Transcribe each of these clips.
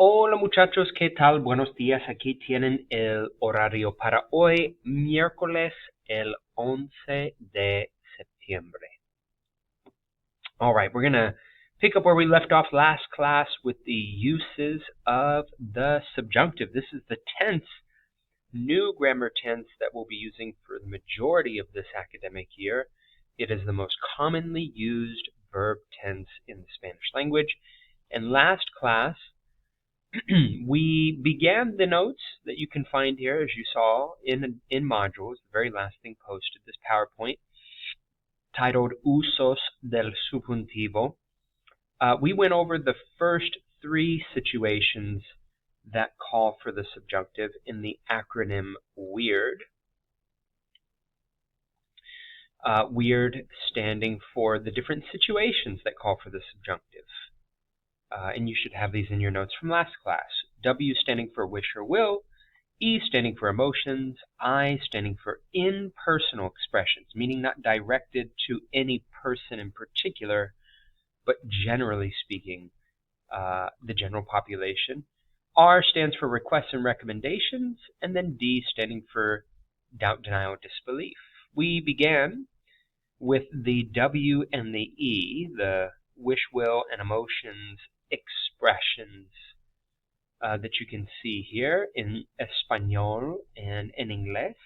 Hola muchachos, ¿qué tal? Buenos días. Aquí tienen el horario para hoy, miércoles el 11 de septiembre. All right, we're going to pick up where we left off last class with the uses of the subjunctive. This is the tense, new grammar tense that we'll be using for the majority of this academic year. It is the most commonly used verb tense in the Spanish language. And last class, we began the notes that you can find here, as you saw in modules, the very last thing posted, this PowerPoint, titled Usos del Subjuntivo. We went over the first three situations that call for the subjunctive in the acronym WEIRD. WEIRD standing for the different situations that call for the subjunctive. And you should have these in your notes from last class. W standing for wish or will, E standing for emotions, I standing for impersonal expressions, meaning not directed to any person in particular, but generally speaking, the general population. R stands for requests and recommendations, and then D standing for doubt, denial, disbelief. We began with the W and the E, the wish, will, and emotions expressions that you can see here in Español and in English.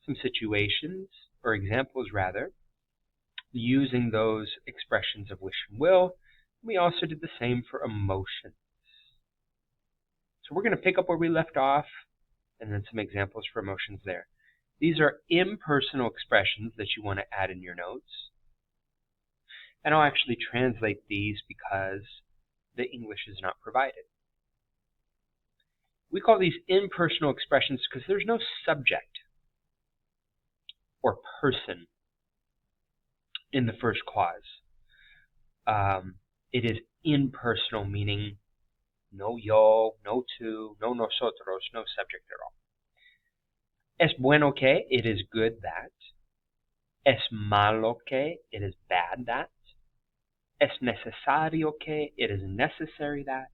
Some situations, or examples rather, using those expressions of wish and will. We also did the same for emotions. So we're going to pick up where we left off, and then some examples for emotions there. These are impersonal expressions that you want to add in your notes. And I'll actually translate these because the English is not provided. We call these impersonal expressions because there's no subject or person in the first clause. It is impersonal, meaning no yo, no tú, no nosotros, no subject at all. Es bueno que, it is good that. Es malo que, it is bad that. Es necesario que, it is necessary that.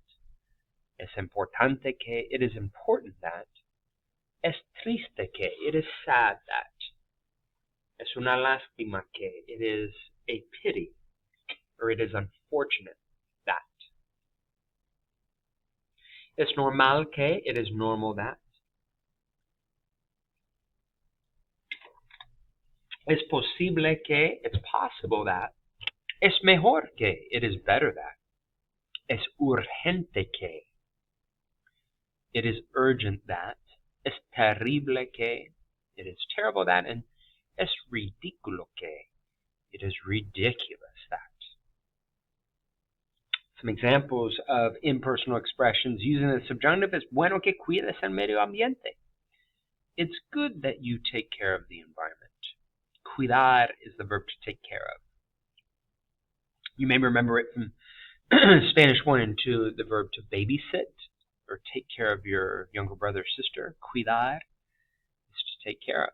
Es importante que, it is important that. Es triste que, it is sad that. Es una lástima que, it is a pity, or it is unfortunate that. Es normal que, it is normal that. Es posible que, it's possible that. Es mejor que, it is better that. Es urgente que, it is urgent that. Es terrible que, it is terrible that. And es ridículo que, it is ridiculous that. Some examples of impersonal expressions using the subjunctive is bueno que cuides el medio ambiente. It's good that you take care of the environment. Cuidar is the verb to take care of. You may remember it from Spanish 1 and 2, the verb to babysit or take care of your younger brother or sister. Cuidar is to take care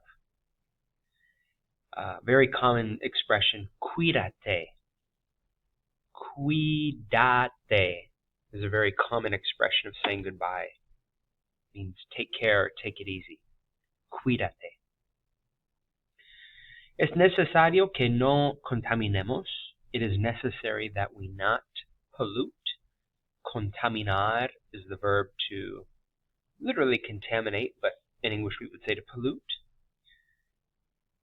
of. Very common expression, cuídate. Cuídate is a very common expression of saying goodbye. It means take care, take it easy. Cuídate. Es necesario que no contaminemos. It is necessary that we not pollute. Contaminar is the verb to literally contaminate, but in English we would say to pollute.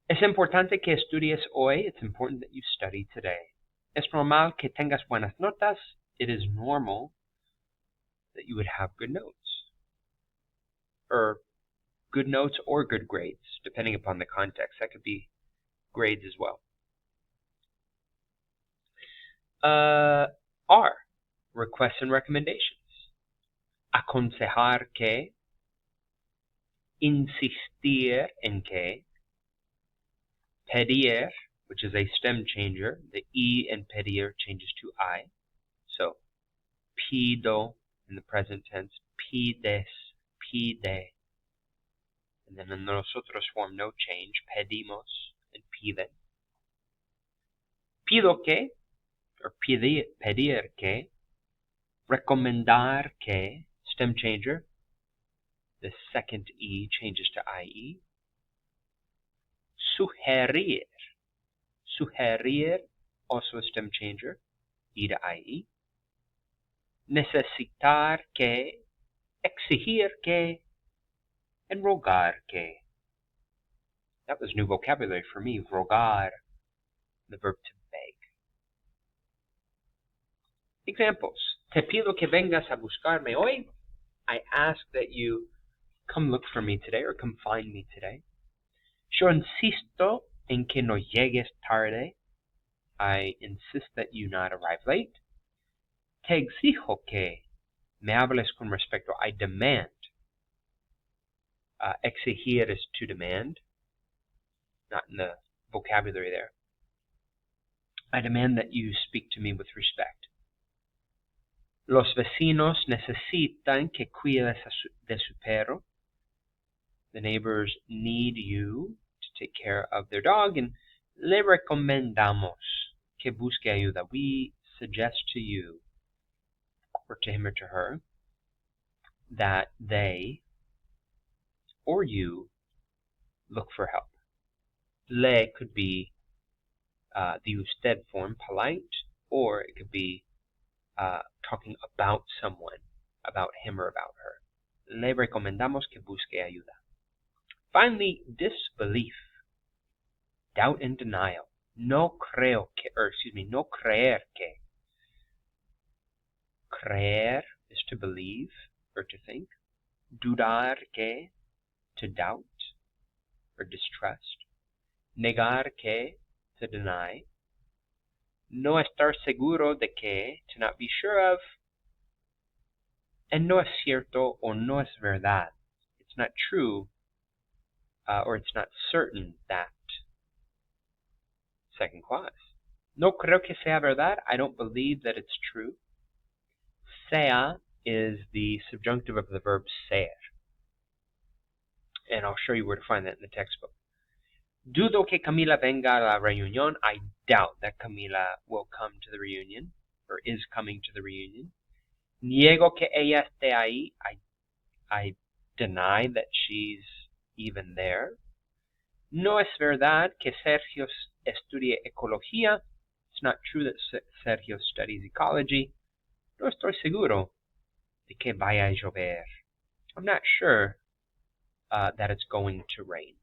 Es importante que estudies hoy. It's important that you study today. Es normal que tengas buenas notas. It is normal that you would have good notes. Or good notes or good grades, depending upon the context. That could be grades as well. R, requests and recommendations. Aconsejar que, insistir en que, pedir, which is a stem changer. The E in pedir changes to I. So, pido in the present tense, pides, pide. And then in the nosotros form, no change, pedimos and piden. Pido que, or pedir que, recomendar que, stem changer. The second E changes to IE. Sugerir. Sugerir, also a stem changer, E to IE. Necesitar que, exigir que, and rogar que. That was new vocabulary for me, rogar, the verb to beg. Examples. Te pido que vengas a buscarme hoy. I ask that you come look for me today or come find me today. Yo insisto en que no llegues tarde. I insist that you not arrive late. Te exijo que me hables con respecto. I demand. Exigir is to demand, not in the vocabulary there. I demand that you speak to me with respect. Los vecinos necesitan que cuides de su perro. The neighbors need you to take care of their dog, and le recomendamos que busque ayuda. We suggest to you, or to him or to her, that they or you look for help. Le could be the usted form, polite, or it could be talking about someone, about him or about her. Le recomendamos que busque ayuda. Finally, disbelief, doubt and denial. No creer que. Creer is to believe or to think. Dudar que, to doubt or distrust. Negar que, to deny. No estar seguro de que, to not be sure of. And no es cierto or no es verdad. It's not true or it's not certain that. Second clause. No creo que sea verdad. I don't believe that it's true. Sea is the subjunctive of the verb ser. And I'll show you where to find that in the textbook. Dudo que Camila venga a la reunión. I doubt that Camila will come to the reunion, or is coming to the reunion. Niego que ella esté ahí. I deny that she's even there. No es verdad que Sergio estudie ecología. It's not true that Sergio studies ecology. No estoy seguro de que vaya a llover. I'm not sure that it's going to rain.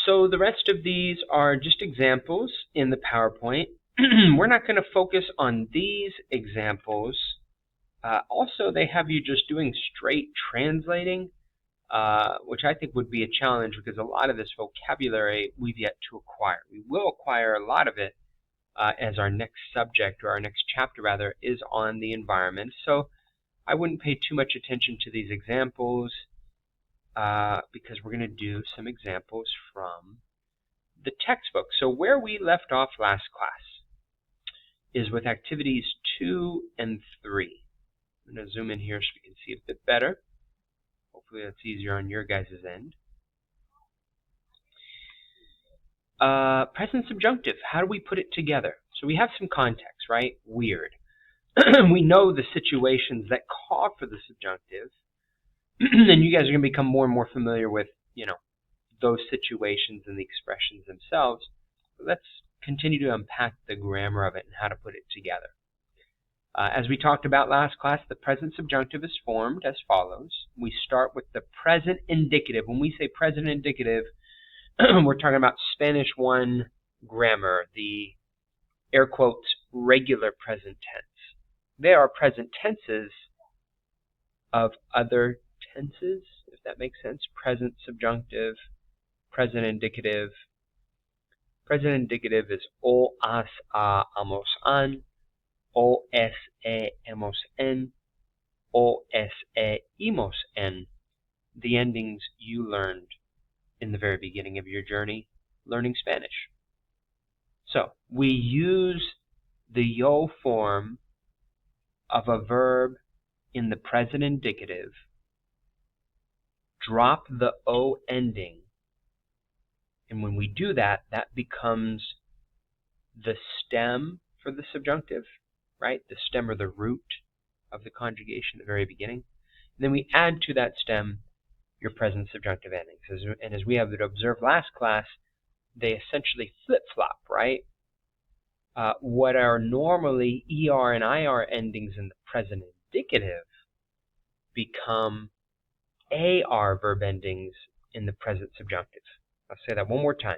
So the rest of these are just examples in the PowerPoint. We're not going to focus on these examples. Also, they have you just doing straight translating, which I think would be a challenge because a lot of this vocabulary we've yet to acquire. We will acquire a lot of it as our next subject, or our next chapter rather, is on the environment. So I wouldn't pay too much attention to these examples because we're going to do some examples from the textbook. So where we left off last class is with activities 2 and 3. I'm going to zoom in here so we can see a bit better. Hopefully that's easier on your guys' end. Present subjunctive, how do we put it together? So we have some context, right? Weird. We know the situations that call for the subjunctive, and you guys are going to become more and more familiar with, those situations and the expressions themselves. But let's continue to unpack the grammar of it and how to put it together. As we talked about last class, the present subjunctive is formed as follows. We start with the present indicative. When we say present indicative, we're talking about Spanish 1 grammar, the air quotes regular present tense. They are present tenses of other tenses, if that makes sense. Present subjunctive, present indicative. Present indicative is o, as, a, amos, an, o, es, e, hemos, en, o, es, e, imos, en. The endings you learned in the very beginning of your journey learning Spanish. So we use the yo form of a verb in the present indicative, drop the o ending, and when we do that, that becomes the stem for the subjunctive, right? The stem or the root of the conjugation at the very beginning. And then we add to that stem your present subjunctive endings. And as we have observed last class, they essentially flip-flop, right? What are normally ER and IR endings in the present indicative become AR verb endings in the present subjunctive. I'll say that one more time.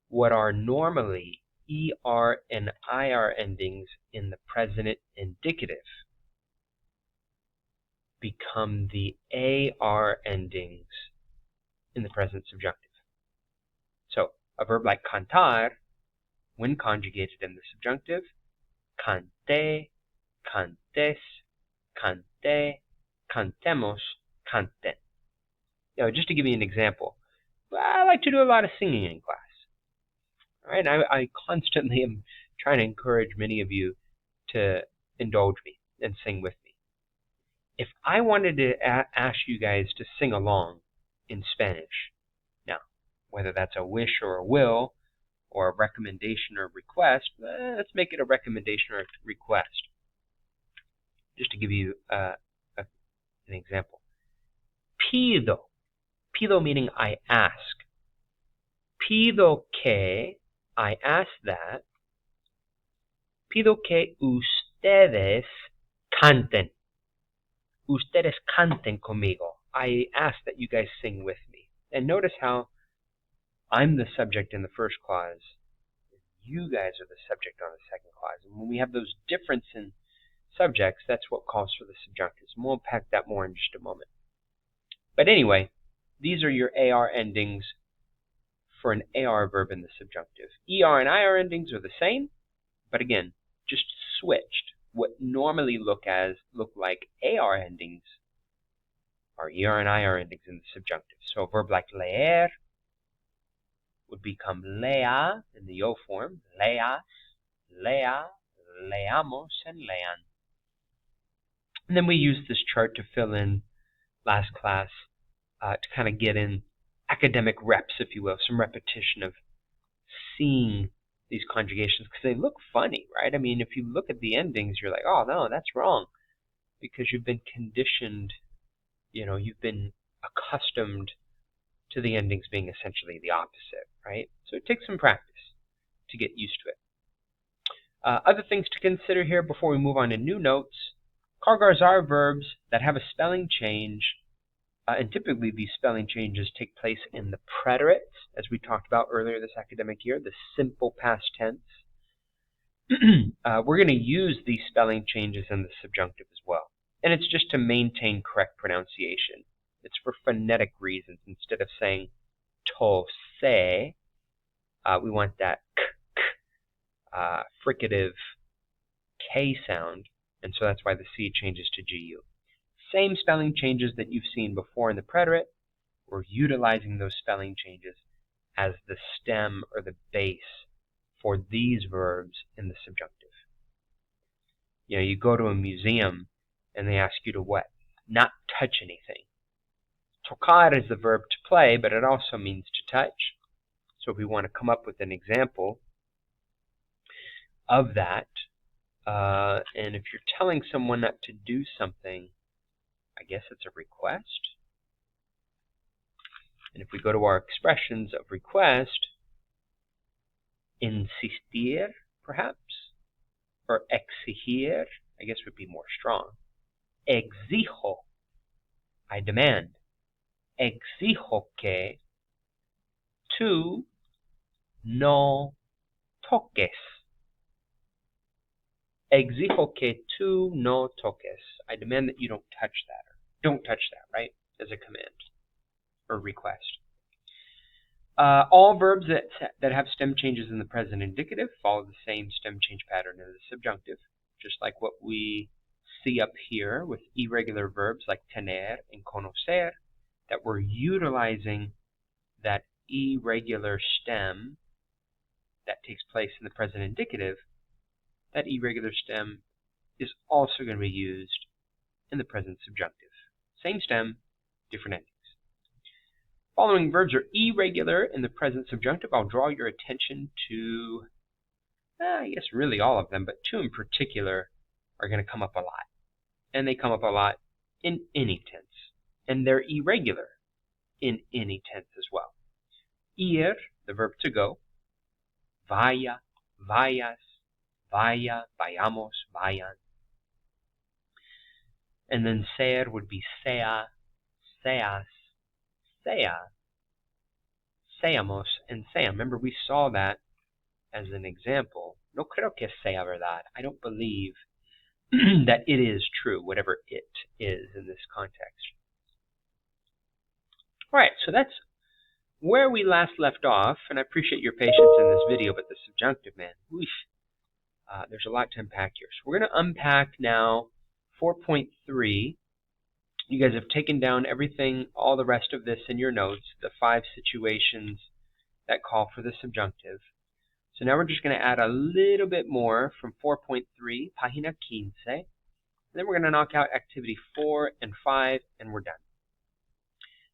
What are normally ER and IR endings in the present indicative become the AR endings in the present subjunctive. So a verb like cantar, when conjugated in the subjunctive, cante, cantes, cante, cantemos, canten. Just to give you an example, I like to do a lot of singing in class. All right, I constantly am trying to encourage many of you to indulge me and sing with me. If I wanted to ask you guys to sing along in Spanish, now, whether that's a wish or a will, or a recommendation or a request, let's make it a recommendation or a request. Just to give you an example. Pido. Pido meaning I ask. Pido que, I ask that. Pido que ustedes canten. Ustedes canten conmigo. I ask that you guys sing with me. And notice how I'm the subject in the first clause. You guys are the subject on the second clause. And when we have those difference in subjects, that's what calls for the subjunctives. And we'll unpack that more in just a moment. But anyway, these are your AR endings for an AR verb in the subjunctive. ER and IR endings are the same, but again, just switched. What normally look like AR endings are ER and IR endings in the subjunctive. So a verb like leer would become lea in the yo form, leas, lea, leamos, and lean. And then we used this chart to fill in last class to kind of get in academic reps, if you will, some repetition of seeing these conjugations because they look funny, right? I mean, if you look at the endings, you're like, oh, no, that's wrong, because you've been conditioned, you've been accustomed to the endings being essentially the opposite, right? So it takes some practice to get used to it. Other things to consider here before we move on to new notes. Kargars are verbs that have a spelling change, and typically these spelling changes take place in the preterite, as we talked about earlier this academic year, the simple past tense. We're going to use these spelling changes in the subjunctive as well. And it's just to maintain correct pronunciation. It's for phonetic reasons. Instead of saying to say, we want that fricative K sound, and so that's why the C changes to GU. Same spelling changes that you've seen before in the preterite. We're utilizing those spelling changes as the stem or the base for these verbs in the subjunctive. You go to a museum and they ask you to what? Not touch anything. Tocar is the verb to play, but it also means to touch. So if we want to come up with an example of that, and if you're telling someone not to do something, I guess it's a request. And if we go to our expressions of request, insistir, perhaps, or exigir, I guess would be more strong. Exijo, I demand. Exijo que tú no toques. Exijo que tú no toques. I demand that you don't touch that. Don't touch that, right? As a command or request. All verbs that have stem changes in the present indicative follow the same stem change pattern as the subjunctive, just like what we see up here with irregular verbs like tener and conocer, that we're utilizing that irregular stem that takes place in the present indicative. That irregular stem is also going to be used in the present subjunctive. Same stem, different endings. Following verbs are irregular in the present subjunctive. I'll draw your attention to, I guess really all of them, but two in particular are going to come up a lot. And they come up a lot in any tense. And they're irregular in any tense as well. Ir, the verb to go. Vaya, vayas, vaya, vayamos, vayan. And then ser would be sea, seas, sea, seamos, and sean. Remember, we saw that as an example. No creo que sea verdad. I don't believe that it is true, whatever it is in this context. All right, so that's where we last left off, and I appreciate your patience in this video, but the subjunctive, man, there's a lot to unpack here. So we're going to unpack now 4.3. You guys have taken down everything, all the rest of this in your notes, the 5 situations that call for the subjunctive. So now we're just going to add a little bit more from 4.3, página 15. And then we're going to knock out activity 4 and 5, and we're done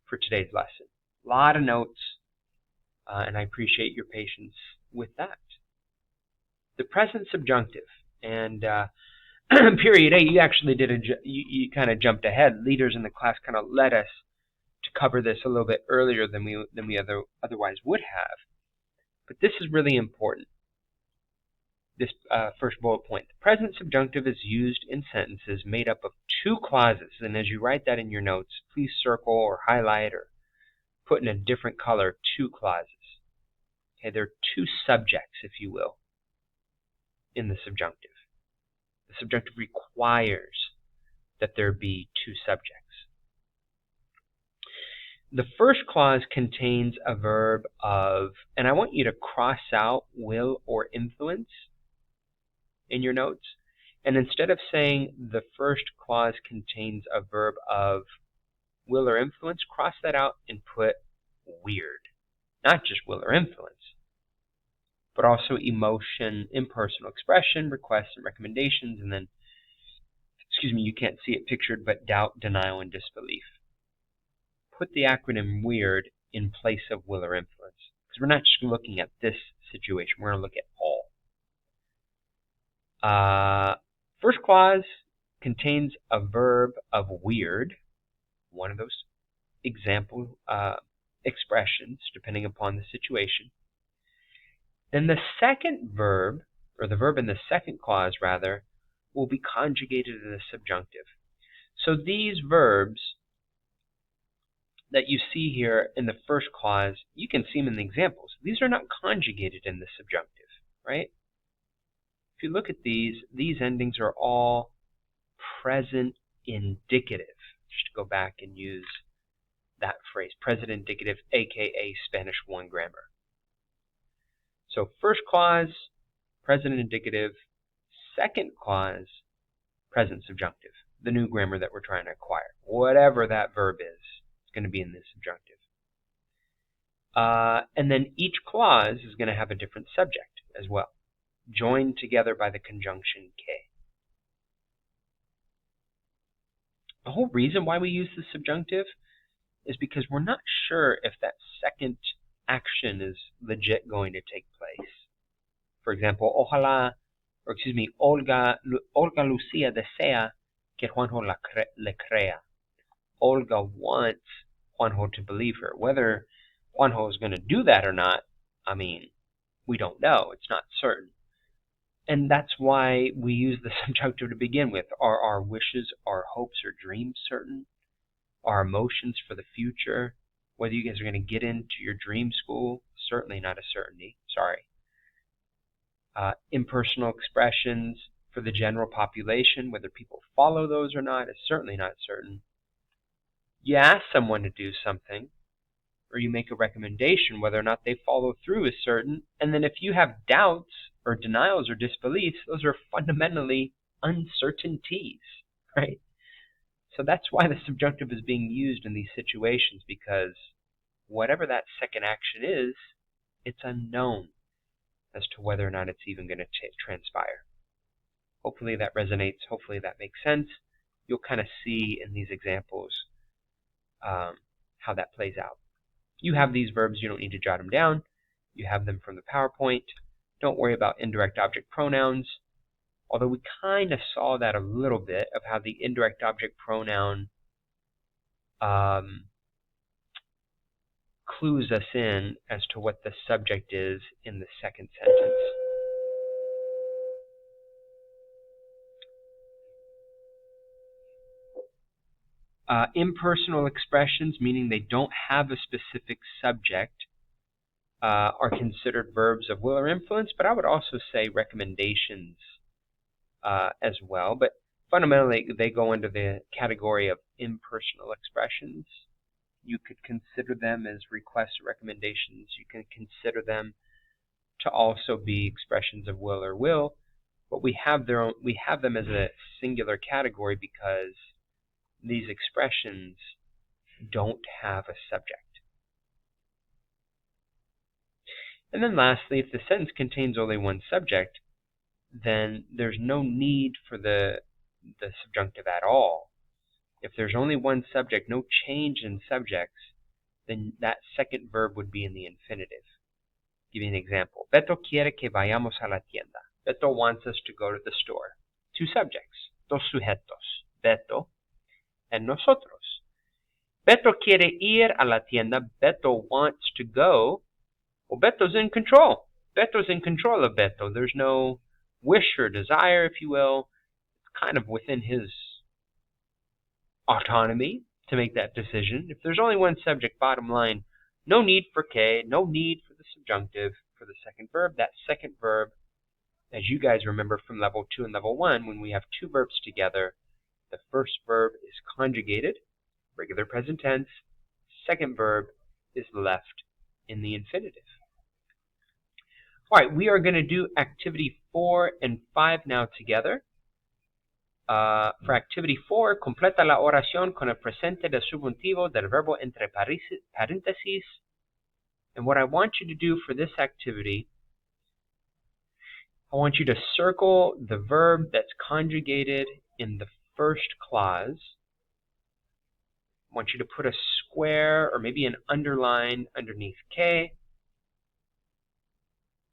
for today's lesson. A lot of notes, and I appreciate your patience with that. The present subjunctive, and period 8, you actually you kind of jumped ahead. Leaders in the class kind of led us to cover this a little bit earlier than we otherwise would have. But this is really important. This first bullet point. The present subjunctive is used in sentences made up of 2 clauses, and as you write that in your notes, please circle or highlight or put in a different color 2 clauses. Okay, there are 2 subjects, if you will, in the subjunctive. The subjunctive requires that there be 2 subjects. The first clause contains a verb of, and I want you to cross out will or influence in your notes. And instead of saying the first clause contains a verb of will or influence, cross that out and put weird. Not just will or influence, but also emotion, impersonal expression, requests and recommendations, and then, you can't see it pictured, but doubt, denial, and disbelief. Put the acronym WEIRD in place of will or influence, because we're not just looking at this situation, we're going to look at all. First clause contains a verb of weird, one of those example expressions, depending upon the situation. Then the second verb, or the verb in the second clause rather, will be conjugated in the subjunctive. So these verbs that you see here in the first clause, you can see them in the examples. These are not conjugated in the subjunctive, right? If you look at these endings are all present indicative. Just go back and use that phrase, present indicative, aka Spanish 1 grammar. So first clause, present indicative. Second clause, present subjunctive. The new grammar that we're trying to acquire. Whatever that verb is, it's going to be in the subjunctive. And then each clause is going to have a different subject as well, joined together by the conjunction K. The whole reason why we use the subjunctive is because we're not sure if that second action is legit going to take place. For example, Olga Lucia desea que Juanjo le crea. Olga wants Juanjo to believe her. Whether Juanjo is going to do that or not, I mean, we don't know. It's not certain. And that's why we use the subjunctive to begin with. Are our wishes, our hopes, or dreams certain? Our emotions for the future? Whether you guys are going to get into your dream school, certainly not a certainty. Sorry. Impersonal expressions for the general population, whether people follow those or not, is certainly not certain. You ask someone to do something, or you make a recommendation, whether or not they follow through is certain. And then if you have doubts or denials or disbeliefs, those are fundamentally uncertainties, right? So that's why the subjunctive is being used in these situations, because whatever that second action is, it's unknown as to whether or not it's even going to transpire. Hopefully that resonates. Hopefully that makes sense. You'll kind of see in these examples how that plays out. You have these verbs. You don't need to jot them down. You have them from the PowerPoint. Don't worry about indirect object pronouns. Although we kind of saw that a little bit of how the indirect object pronoun clues us in as to what the subject is in the second sentence. Impersonal expressions, meaning they don't have a specific subject, are considered verbs of will or influence, but I would also say recommendations as well. But fundamentally, they go under the category of impersonal expressions. You could consider them as requests or recommendations. You can consider them to also be expressions of will or will, but we have them as a singular category because these expressions don't have a subject. And then lastly, if the sentence contains only one subject, then there's no need for the subjunctive at all. If there's only one subject, no change in subjects, then that second verb would be in the infinitive. Give you an example. Beto quiere que vayamos a la tienda. Beto wants us to go to the store. Two subjects, dos sujetos, Beto and nosotros. Beto quiere ir a la tienda. Beto wants to go. Well, Beto's in control. Beto's in control of Beto. There's no wish or desire, if you will. It's kind of within his autonomy to make that decision. If there's only one subject, bottom line, no need for que, no need for the subjunctive for the second verb. That second verb, as you guys remember from level 2 and level 1, when we have two verbs together, the first verb is conjugated, regular present tense. Second verb is left in the infinitive. All right, we are going to do activity 4 and 5 now together. For activity 4, completa la oración con el presente del subjuntivo del verbo entre paréntesis. And what I want you to do for this activity, I want you to circle the verb that's conjugated in the first clause. I want you to put a square or maybe an underline underneath que.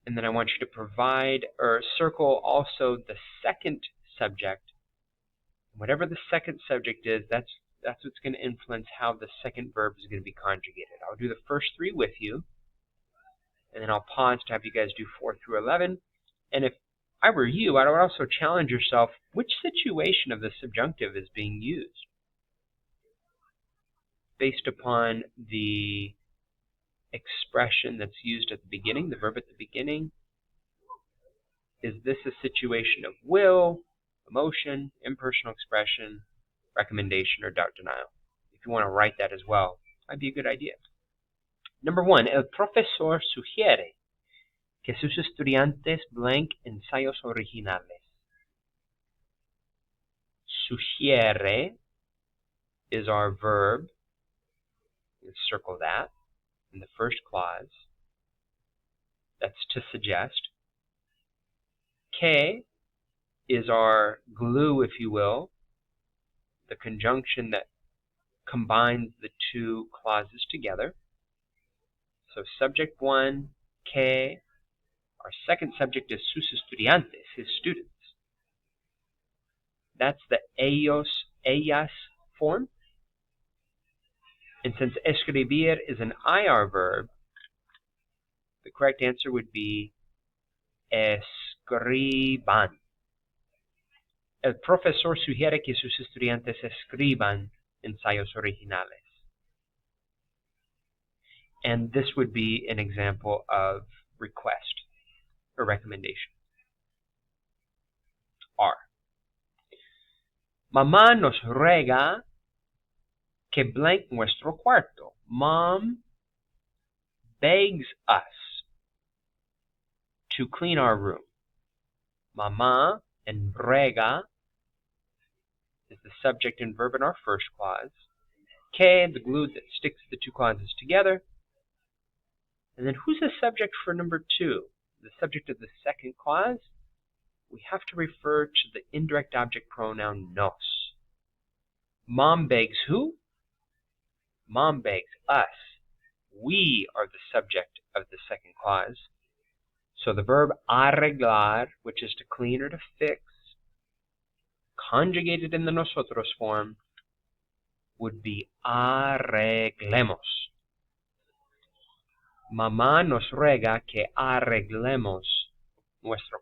And then I want you to provide or circle also the second subject. Whatever the second subject is, that's what's going to influence how the second verb is going to be conjugated. I'll do the first 3 with you, and then I'll pause to have you guys do 4 through 11. And if I were you, I would also challenge yourself, which situation of the subjunctive is being used? Based upon the expression that's used at the beginning, the verb at the beginning, is this a situation of will, emotion, impersonal expression, recommendation, or doubt denial? If you want to write that as well, might be a good idea. Number 1, el profesor sugiere que sus estudiantes blank ensayos originales. Sugiere is our verb. Let's circle that in the first clause. That's to suggest. Que is our glue, if you will, the conjunction that combines the two clauses together. So subject 1, que. Our second subject is sus estudiantes, his students. That's the ellos, ellas form. And since escribir is an IR verb, the correct answer would be escriban. El profesor sugiere que sus estudiantes escriban ensayos originales. And this would be an example of request or recommendation. R. Mamá nos ruega que blank nuestro cuarto. Mom begs us to clean our room. Mamá and ruega is the subject and verb in our first clause. Que, the glue that sticks the two clauses together. And then who's the subject for number 2? The subject of the second clause? We have to refer to the indirect object pronoun nos. Mom begs who? Mom begs us. We are the subject of the second clause. So the verb arreglar, which is to clean or to fix, conjugated in the nosotros form, would be arreglemos. Mamá nos ruega que arreglemos nuestro